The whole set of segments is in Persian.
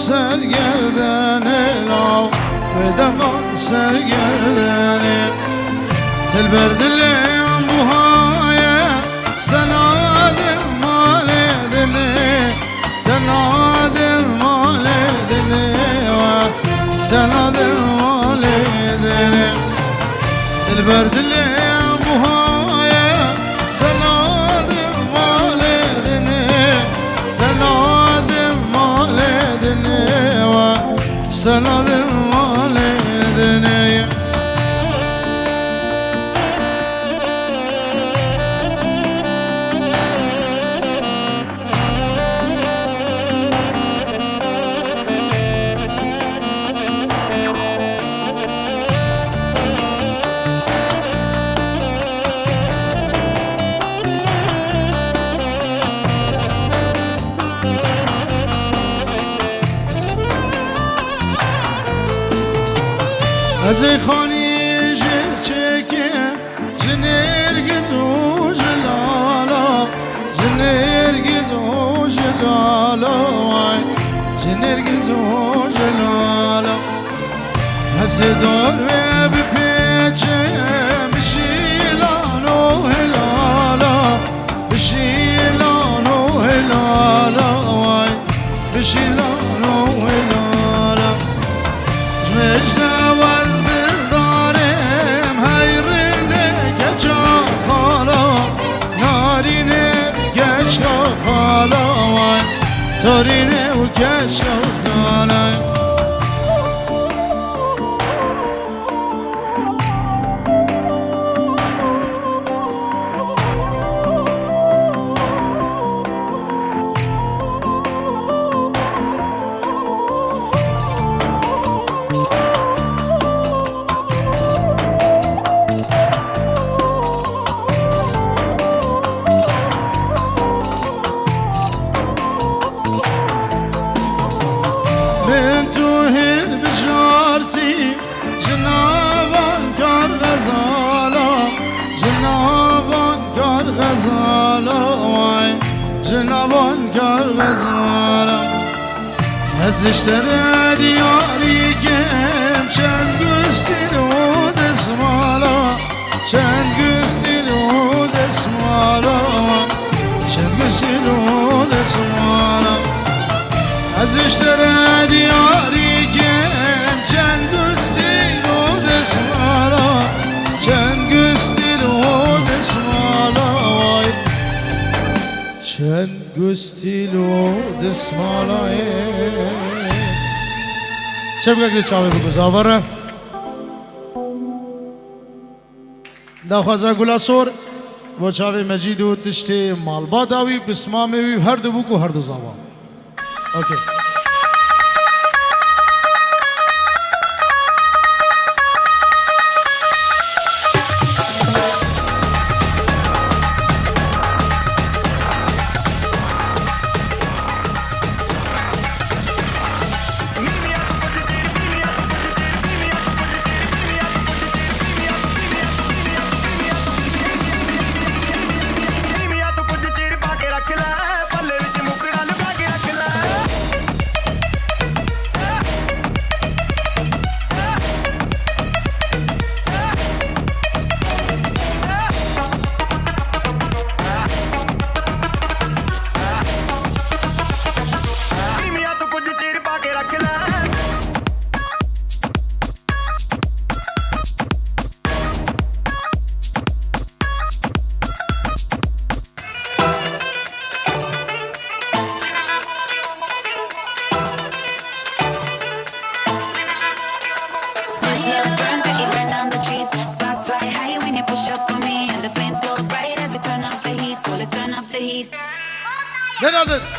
سرگردن لاو بدقا سرگردن تلبر دلم بوهای سناد مال دنه سناد مال دنه سناد مال دنه تلبر دلم بوهای سناد مال دنه سناد مال دنه سناد مال دنه از خانی جر چکه جنرگز و جلالا جنرگز و جلالا جنرگز و جلالا از دار و بپیچه بشیلان و هلالا بشیلان و هلالا بشیلان و هلالا مجنه تارینه و کشک و خاله جنابان کار غزالا از اشتر دیاری کم چند گستین و دسمالا چند گستین و دسمالا چند گستین و دسمالا از اشتر دیاری کم چند گستین و دسمالا چند گستین و دسمالا چند گستیلو دسمالای چه بگه چاوی بگو زاوره دا خوازه گلاسور و چاوی مجید و تشتی مالبا داوی بسمامه وی هر دو بگو هر دو زاوا اوکی Then other.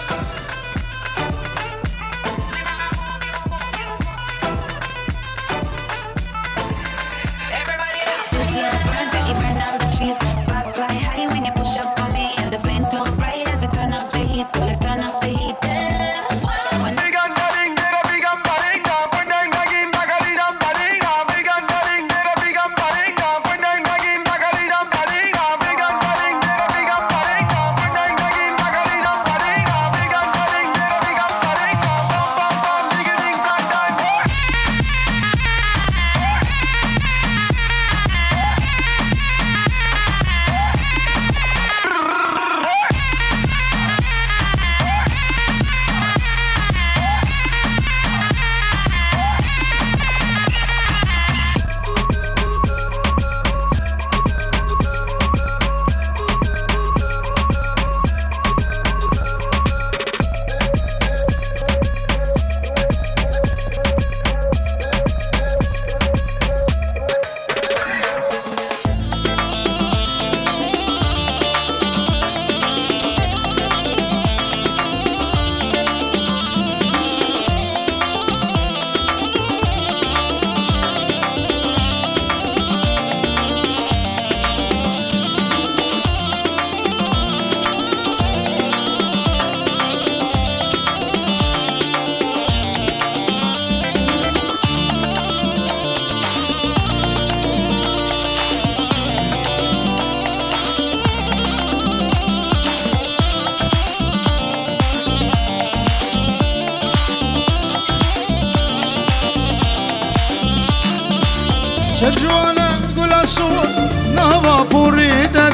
چه جوانه گل سور نوا بریدن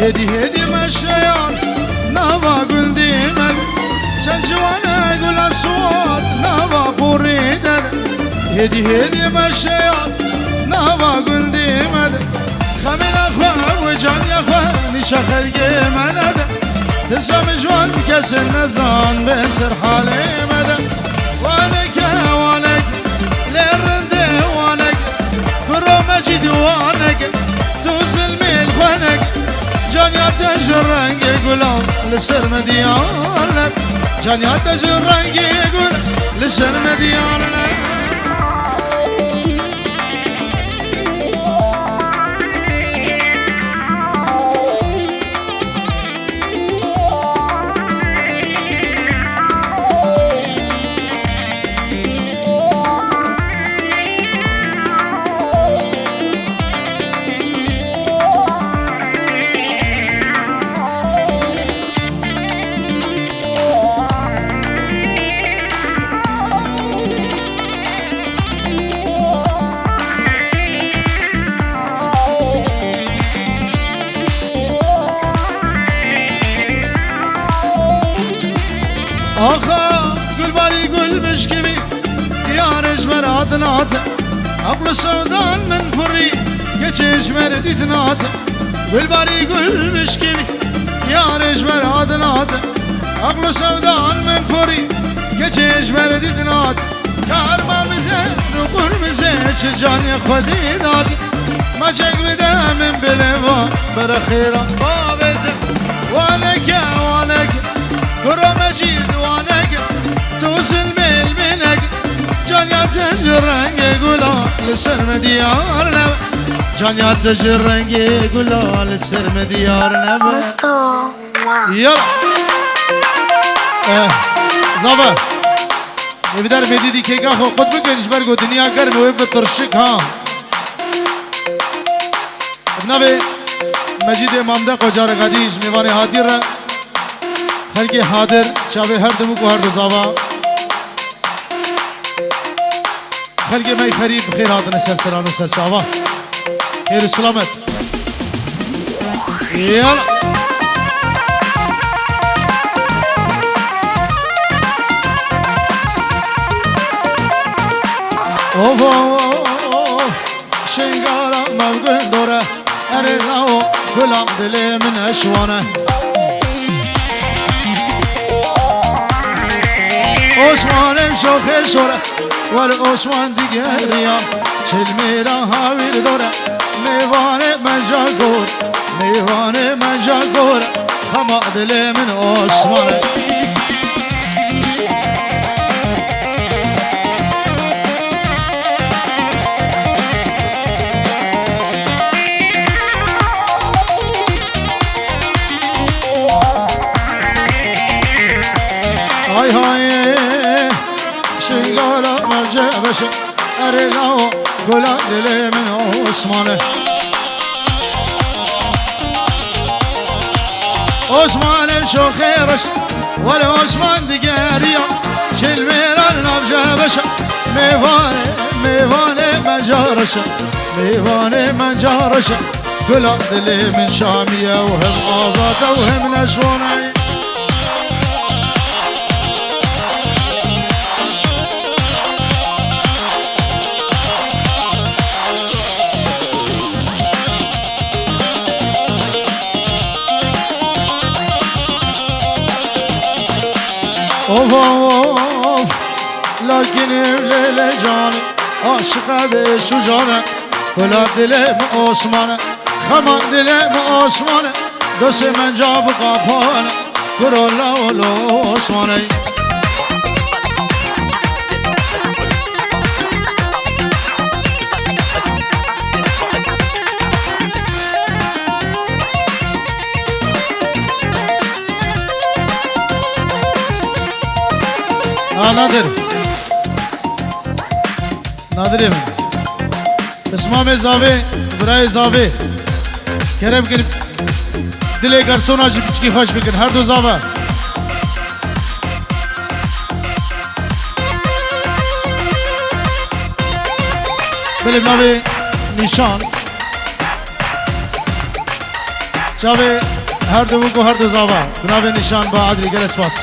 هدی هدی مشیار نوا گل دیمن چه جوانه گل سور نوا بریدن هدی هدی مشیار نوا گل دیمن خمل اخوان و جان یخوان نشخل گمند ترسم جوان کس نزان بسر حالی مدن وانك وانك لرند وانك برو مجد وانك توصل ميل وانك جانيات جرنگ گلام لسر مديانك جانيات جرنگ گل لسر مديانك آخا گل باری گل بشکوی یارش مراد ناته عقل سودان من فری که چشم ردید ناته گل باری گل بشکوی یارش مراد ناته عقل سودان من فری که چشم ردید ناته کارمامزه رو قرمزه چه جانی خودی ناته مچک بده من بلوا بر خیران بابته وانک وانک برو مجید وانک توصل میل بینک جانیات جرنگ گلا لسر مدیار نب جانیات جرنگ گلا لسر مدیار نب یلا زابا نبیدر میدیدی که گاه خود بکنیش برگو دنیا گرمه و بترشک ها ابنابه مجید امامده قجار قدیش میوان حاضر را خلقی حاضر چاوه هر دمو کو هر دو زاوا خلقی مای خریب خیر هاتن سر سران و سر چاوا خیر سلامت یالا اوه شنگارا مبگن دوره اره ناو گلام دلی من اشوانه عثمانم شوخ شوره ول عثمان دیگر ریا چل میرا هاویر دوره میوانه منجا گور میوانه منجا گور خما دل من عثمانه های های شنگالا مرجع بشه ارلاو گلا دل من عثمانه عثمانم شو خیرش ولی عثمان دیگریا چل میران نبجه بشه میوانه میوانه منجارشه میوانه منجارشه گلا دل من شامیه و هم آزاده و هم نشونه اوه اوه لكن الليل جاني عاشقه بشو جانه كلا دلم عثمانه خما دلم عثمانه دوست من جاب قاپانه كرولا ولو عثمانه نادر نادر من اسمام زاوی برای زاوی کرم کرم دل گرسونا جی بچکی خوش بکن هر دو زاوا بله ناوی نشان چاوه هر دو بگو هر دو زاوا بناو نشان با عدلی گل اسپاس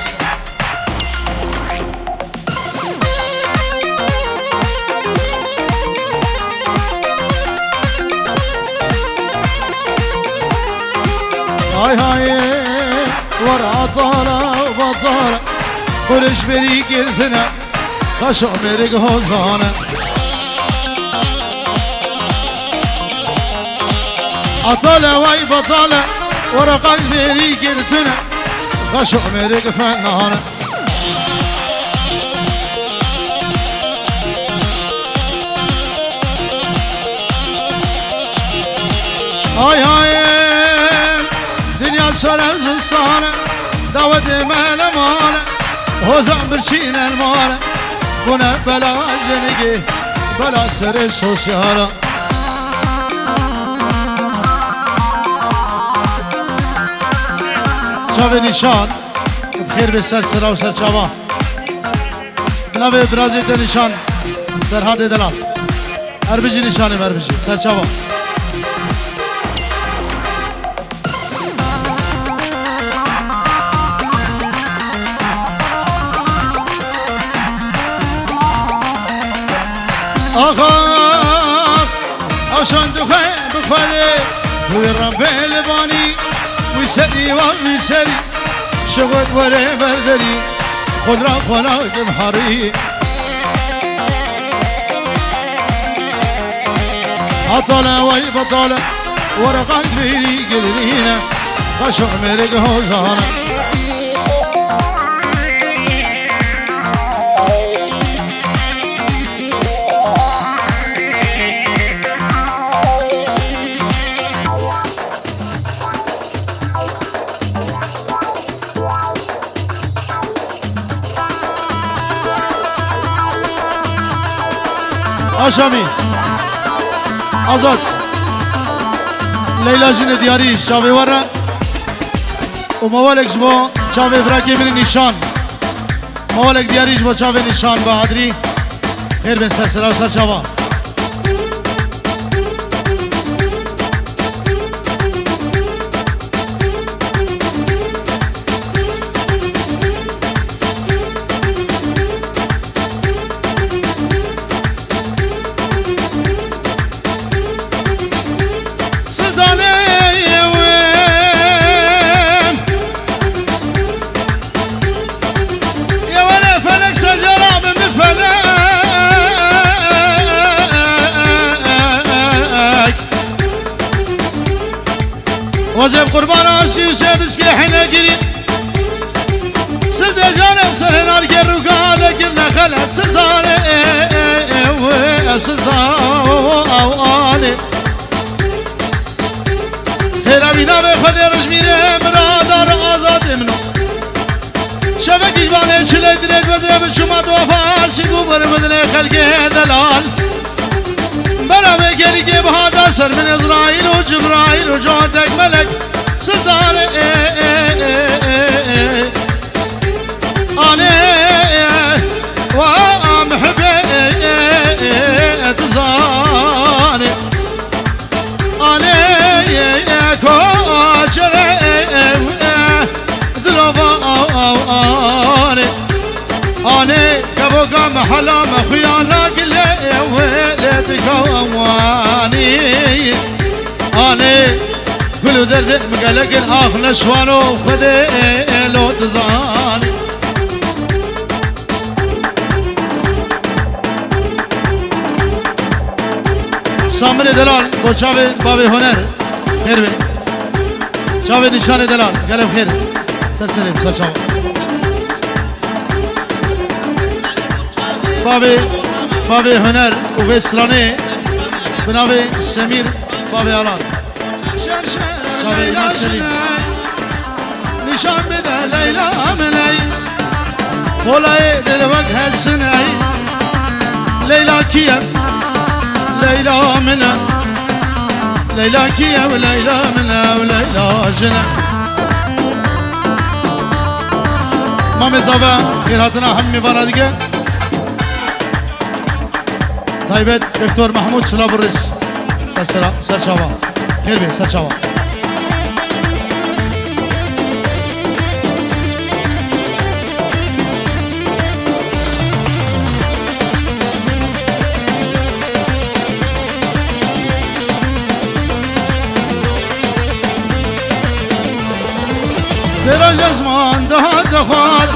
های های ورا طالا و طالا قرش بری گلتنا خشو مرگ هزانه عطالة وای بطالة ورقا بری گلتنا خشو مرگ فنانه های های دنیا سلام زستانه دعوت مال ماله هزام برچین الماله بنا بلا جنگی بلا سر سوسیاله چاوه نشان بخیر به سر سرا و سر چاوا بناوه برازیت نشان سرحاد دلال اربجی نشانه اربجی سر چاوا آخ آشان دخه بخواده توی رنبه لبانی ویسری و ویسری شغل وره برداری خود را خلاق بحاری عطاله وی بطاله ورقاک بیری گلینه خشو مرگ هزانه آشامی آزاد لیلا جن دیاریش چاوی ورا و موالک جبا چاوی براکی من نشان موالک دیاریش با چاوی نشان با عدری خیر بین سر سر و سر چاوا وجب قربان عرشي وسابس كحنا قريب سد جانب سرنا القرب قال قلنا خلق سلطاني سلطاني خير بينا بخد رجمينه برادر آزاد منو شبك جبانه چله درج وزيب شمات وفا شكو برمدنه خلقه دلال برا بكري كي بهذا سر من إسرائيل وجبرائيل وجودك ملك سلطان أنا ومحبي تزاني أنا كوشري دلوباني أنا كبوكا محلا مخيانا قلي ولدك أمواني أنا كل درد مقلق الآخ نشوانو خذي لو تزاني سامر دلال بو چاوه بابي هنر خير بي چاوه نشان دلال قلب خير سر سليم سر چاوه بابي هنر وفيسراني بناوي سمير بابي علان شاوي نسليم نشان بده ليلى ملي ولاي دلوقت هالسنة ليلى كيف ليلى منا ليلى كيف وليلى منا وليلى جنا ما مزابا خيراتنا همي برادقه طيبت دكتور محمود سلاب الرس سر چاوا خیر بی سر چاوا سراج ازمان دهات دخوار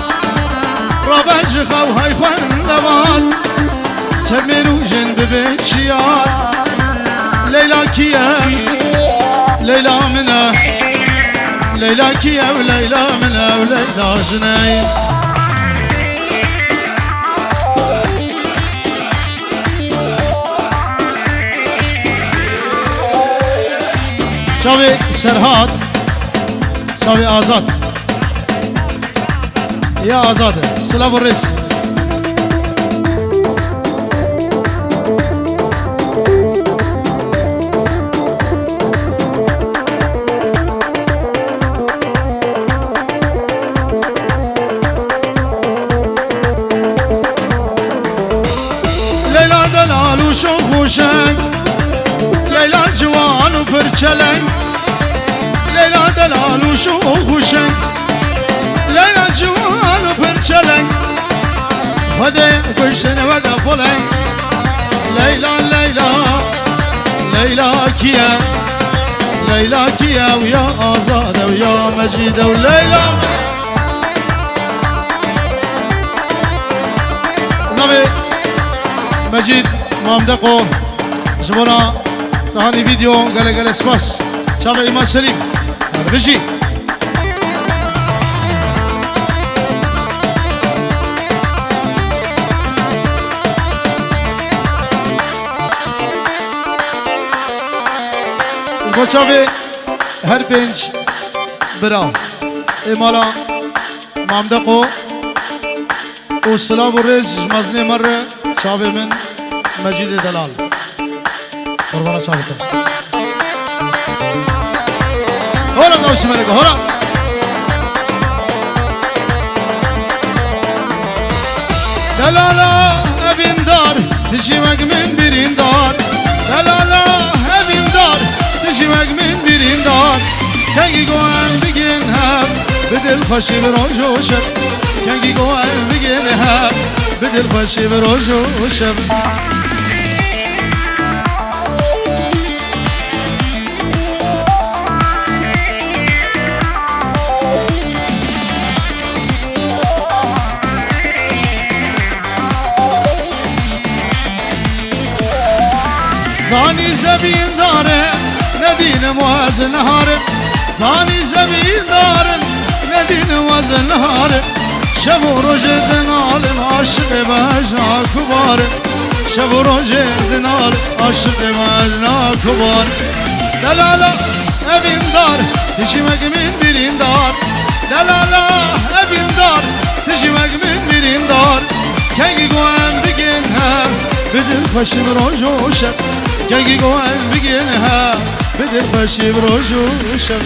رابج خو های خوان دوار تمرو جن ببین شیار لیلا کیه لیلا منه لیلا کیه و لیلا منه و لیلا جنه شاوی سرهات شاوی آزاد يا آزاده سلام الرئيس ليلى دلال وشوخ وشنق ليلى جوان وبرشلنق ليلى دلال وشوخ وشنق ليلى جوان وبرشلنق ودي قشن وقفلنق ليلى ليلى ليلى كيا ليلى كيا ويا آزادة ويا مجيدة وليلى نبي مجيد مامدقو جبنا تهاني فيديو قال سباس شاف إيمان سليم بجي بچه‌ها هر پنج برا ایمالا مامدقو و سلام و رز مزنی مر چاوه من مجید دلال قربانا چاوه کن هولا دوشی منگو هولا دلالا evin dar dişimek min birin dar dalaلا evin dar dişimek min birin dar kengi goen bigin hep بدل خوشی به روز و شب کنگی گوهر بگیره هب بدل خوشی به روز و شب زانی زبین داره ندین موز نهارم زانی زبین دارم ندین موز نهارم شب و روز دنالم عاشق بجنا کبارم شب و روز دنالم عاشق بجنا کبارم دلالا evin dar dişimek min birin dar dalaلا evin dar dişimek min birin dar kengi goen bigin hem بدل خوشی روز و شب کنگی گوهر بگیره ها بدل خوشی روز و شب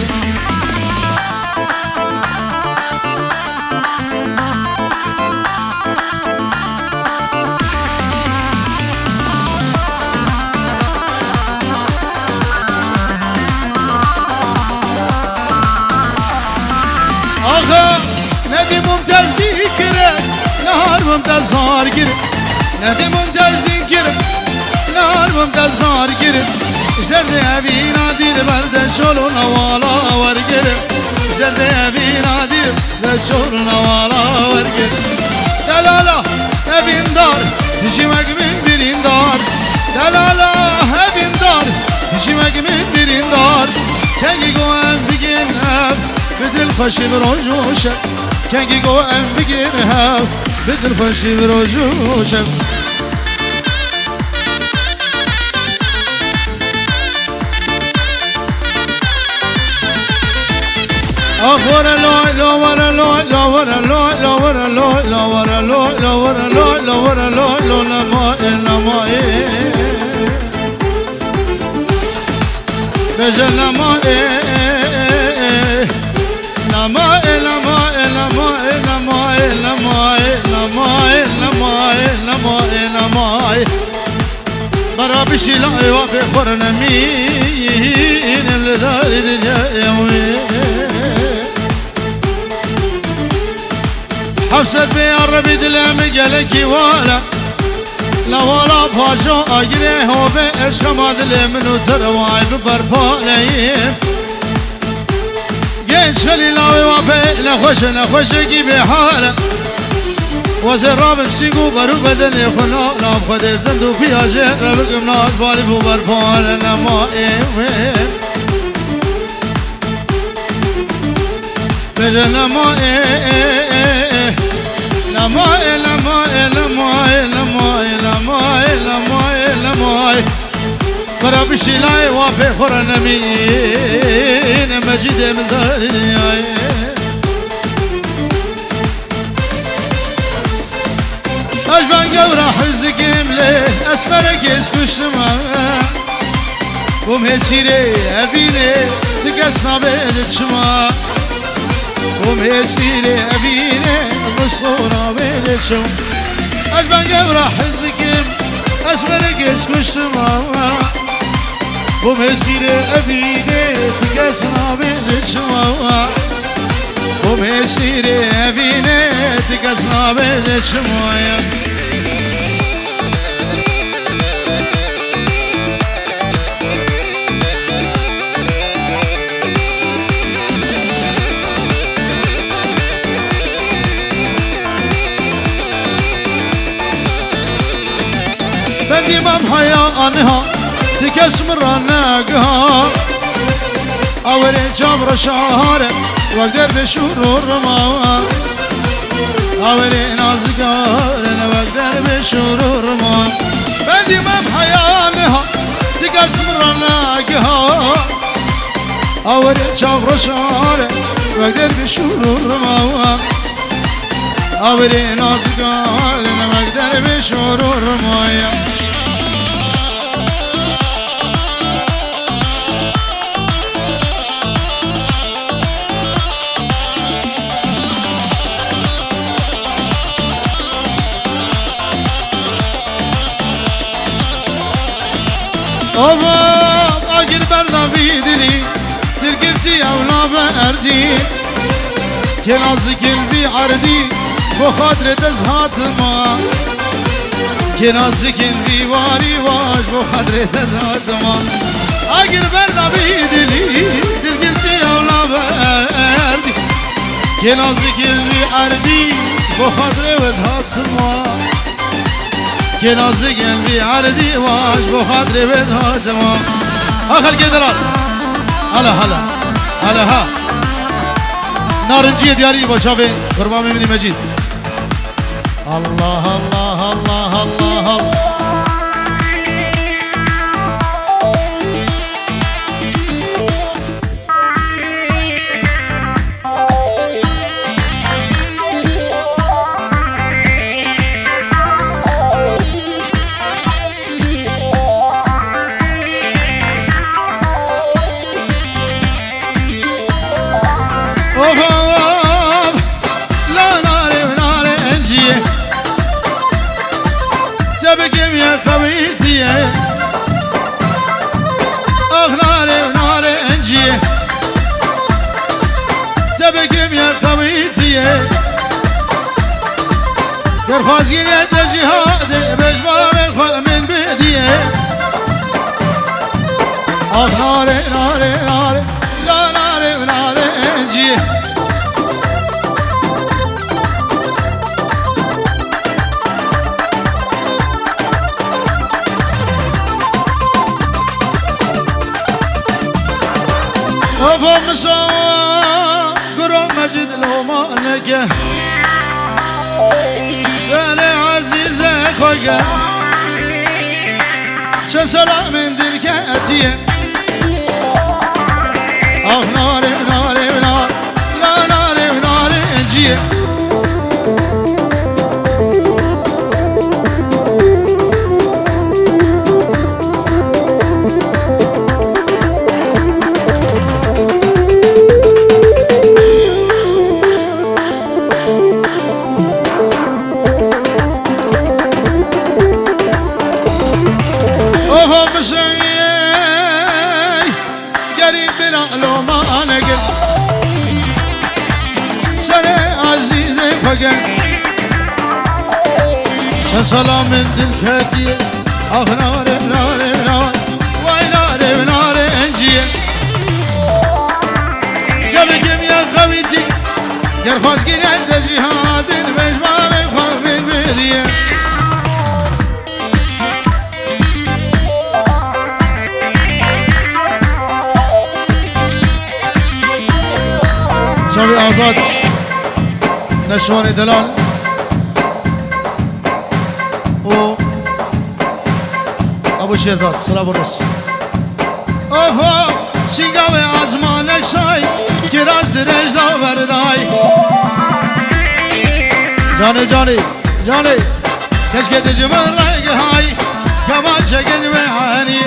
آخه ندی ممتاز دیگره نهار ممتاز هار گیره ندی ممتاز دیگره نهار ممتاز هار گیره اشترده evina dir berde çolun avala var gire اشترده evina dir de çolun avala var gire delala evin dar dişimek min birin dar delala evin dar dişimek min birin dar kengi goen bigin hev بدل خوشی روز و شب کنگی گوهر بگیره ها بدل خوشی روز و شب ورا لوي لو ورا لوي لو ورا لوي لو ورا لوي لو ورا لوي لو ورا لوي لو ورا لوي لو لما بجل لما برا بشي لا يوافق فرنمي نفست بیاربی دلم گلکی والا لوالا پاچا آگره ها به عشق ما دل منو تروای ببرپالیم گیش خلیلاوی و به نخوشگی به حالا وزر رابم سیگو برو بدن خنا نام خود زندو پیاجه ربکم ناد بالی ببرپال نمائیم بجه نمائیم لماي لماي لماي لماي لماي لماي لماي برا بشيلاي وافي خرنمين مجيد من دار الدنيا أجبان قورا حزك ملي أسفرك اسكشتما ومهسيري أبيني تقسنا بيدتشما ومهسيري أبيني مصورة بينشو أجبان قبرة حزكم أسمرك اسكشتما ومسيرة أبيني تقسنا بينشو ومسيرة أبيني تقسنا بينشو ديمام حيانها تكسم رناقها أولي جمر شهر وقدر بشور رما أولي نازقار وقدر بشور رما ديمام حيانها تكسم رناقها أولي جمر شهر وقدر بشور رما أولي نازقار وقدر بشور رما أوه أجر بردا بيدني تركبتي أولا بأردي كنازك البي عردي بخاطر تزهات ما كنازك البي واري واش بخاطر تزهات ما أجر بردا بيدني تركبتي أولا بأردي كنازك البي عردي بخاطر تزهات ما كنازي قلبي عردي واش بخاطري بدها تمام اخر قدرات هلا هلا هلا ها نارنجية دياري بشافي قربان مني مجيد الله الله الله الله الله خازين يد جهاد بجباب من بديه ناري ناري ناري لا ناري ناري انجي وفوق مسوا قرب مجد لو ما نجه سنة عزيزة خوكا سلام من دلكاتية ناري ناري نار لا ناري ناري انجيه Again. سلام من دل كتير آخ ناره ناره ناره وای ناره ناره انجیه جبکم یا قویتی گر خواست گیرد جهادن بجمع بخوابین بدیه شاوی آزاد نشوان دلال و ابو شیرزاد سلام برس اوفا سیگاوی آزمانک سای که راست رجدا بردای جانی جانی جانی کشکه دجمن رنگ های کمان چکن به هانی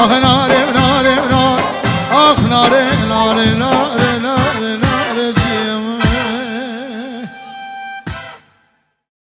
آخ ناره ناره ناره آخ ناره ناره ناره